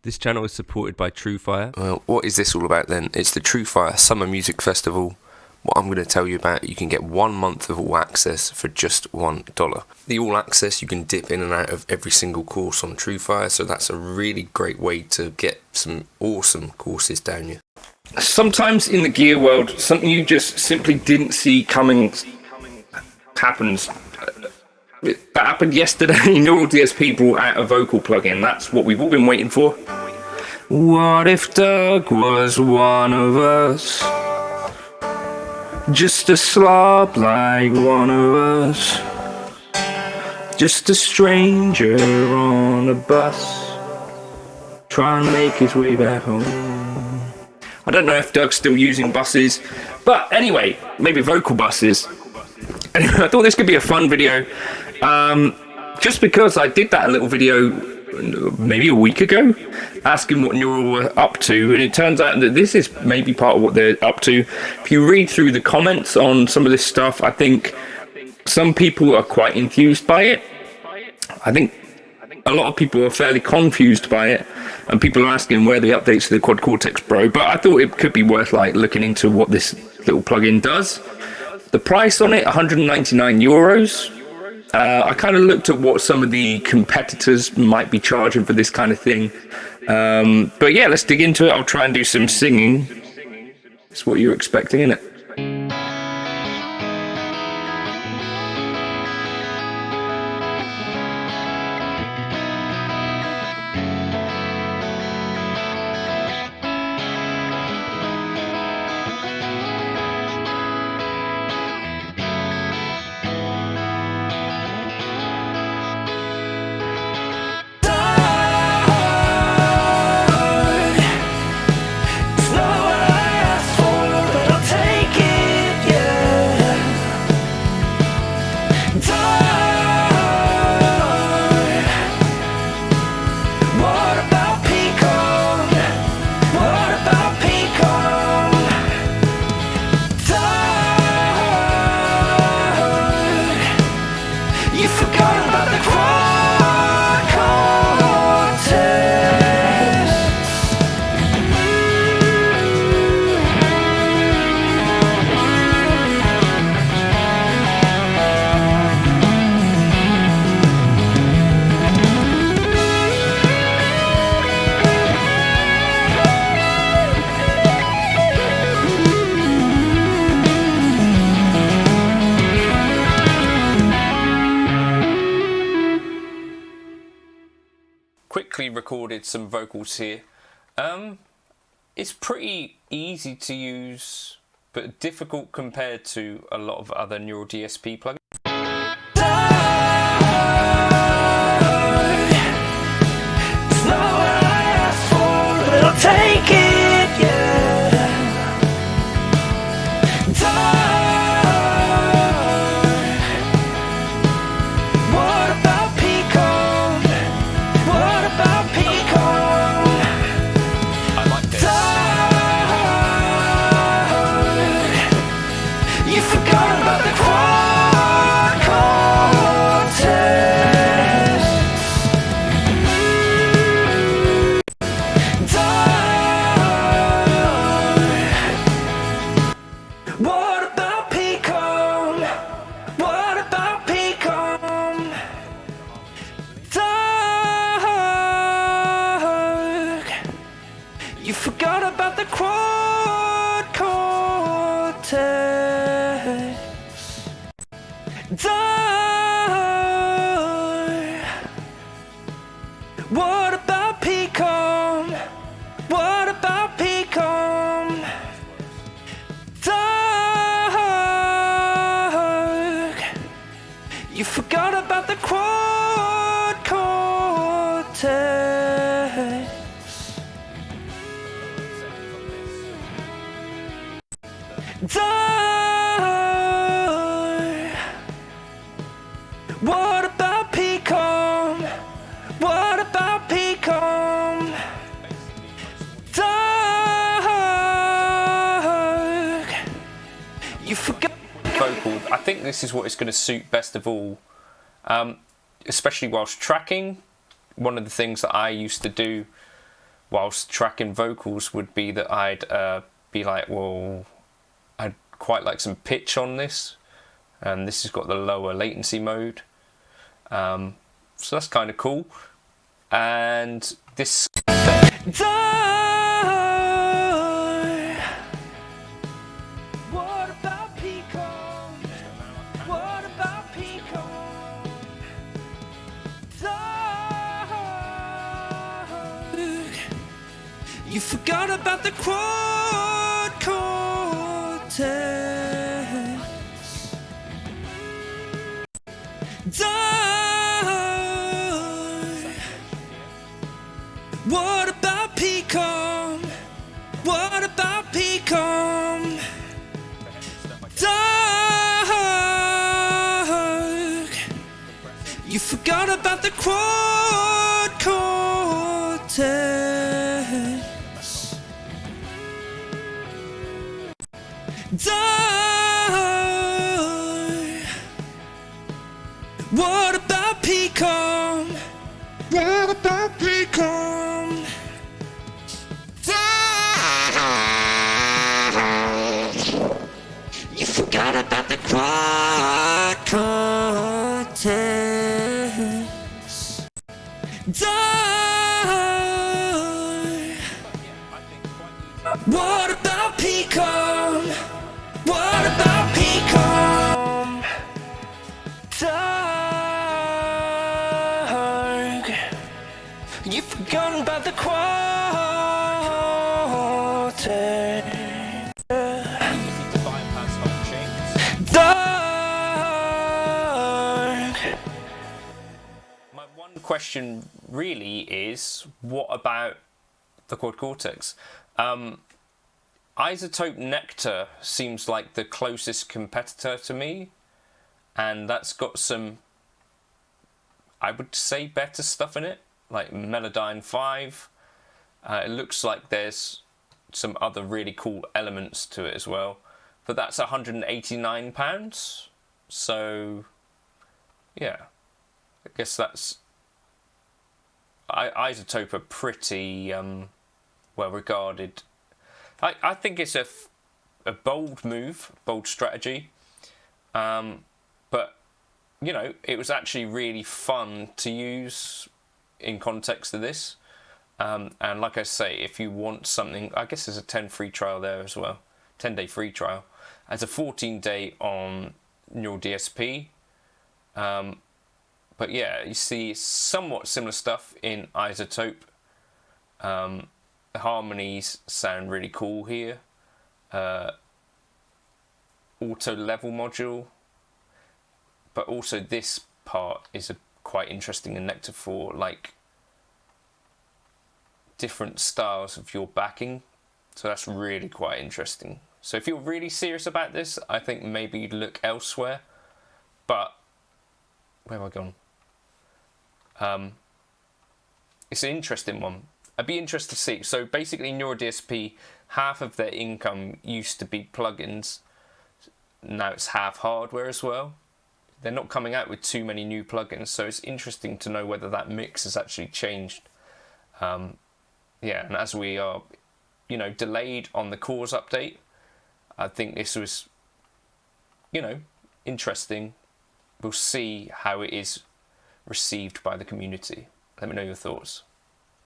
This channel is supported by Truefire. Well, what is this all about then? It's the Truefire Summer Music Festival. What I'm going to tell you about, you can get 1 month of all access for just $1. The all access, you can dip in and out of every single course on Truefire, so that's a really great way to get some awesome courses down you. Sometimes in the gear world, something you just simply didn't see coming happens. That happened yesterday. Neural DSP brought out a vocal plugin. That's what we've all been waiting for. What if Doug was one of us? Just a slob like one of us. Just a stranger on a bus, trying to make his way back home. I don't know if Doug's still using buses, but anyway, maybe vocal buses. Anyway, I thought this could be a fun video. Just because I did that little video maybe a week ago asking what Neural were up to, and it turns out that this is maybe part of what they're up to. If you read through the comments on some of this stuff, I think some people are quite enthused by it. I think a lot of people are fairly confused by it, and people are asking where the updates to the Quad Cortex Pro, but I thought it could be worth looking into what this little plugin does. The price on it, 199 euros. I kind of looked at what some of the competitors might be charging for this kind of thing. But yeah, let's dig into it. I'll try and do some singing. It's what you're expecting, isn't it? Quickly recorded some vocals here. It's pretty easy to use, but difficult compared to a lot of other Neural DSP plugins. You forgot about the quad cortex. What about PCOM? What about PCOM? You forgot about the quad cortex. What about PCOM? What about PCOM? You forgot. Vocal. I think this is what is going to suit best of all, especially whilst tracking. One of the things that I used to do whilst tracking vocals would be that I'd be like, well, I'd quite like some pitch on this, and this has got the lower latency mode, so that's kind of cool. And this What about PCOM? What about PCOM? You forgot about the quad cortex. What about PCOM? What about PCOM? Dark. You forgot about the quad cortex. Dark. What about PCOM? What about PCOM? You forgot about the quad cortex. What about PCOM? What about PCOM? Dark. You've forgotten about the cortex. My one question really is, what about the quad cortex? Izotope Nectar seems like the closest competitor to me, and that's got some, I would say, better stuff in it, like Melodyne 5. It looks like there's some other really cool elements to it as well, but that's £189. So yeah, I guess that's, Izotope are pretty well regarded. I think it's a bold move, bold strategy, but you know, it was actually really fun to use in context of this. And like I say, if you want something, I guess there's a 10 free trial there as well, 10-day free trial. As a 14-day on Neural DSP. But yeah, you see somewhat similar stuff in Izotope. The harmonies sound really cool here. Auto level module, but also this part is quite interesting in Nectar for like different styles of your backing, so that's really quite interesting. So if you're really serious about this, I think maybe you'd look elsewhere. But where have I gone? It's an interesting one. I'd be interested to see. So basically, Neural DSP, half of their income used to be plugins. Now it's half hardware as well. They're not coming out with too many new plugins, so it's interesting to know whether that mix has actually changed. Yeah, and as we are, you know, delayed on the cores update, I think this was, you know, interesting. We'll see how it is received by the community. Let me know your thoughts.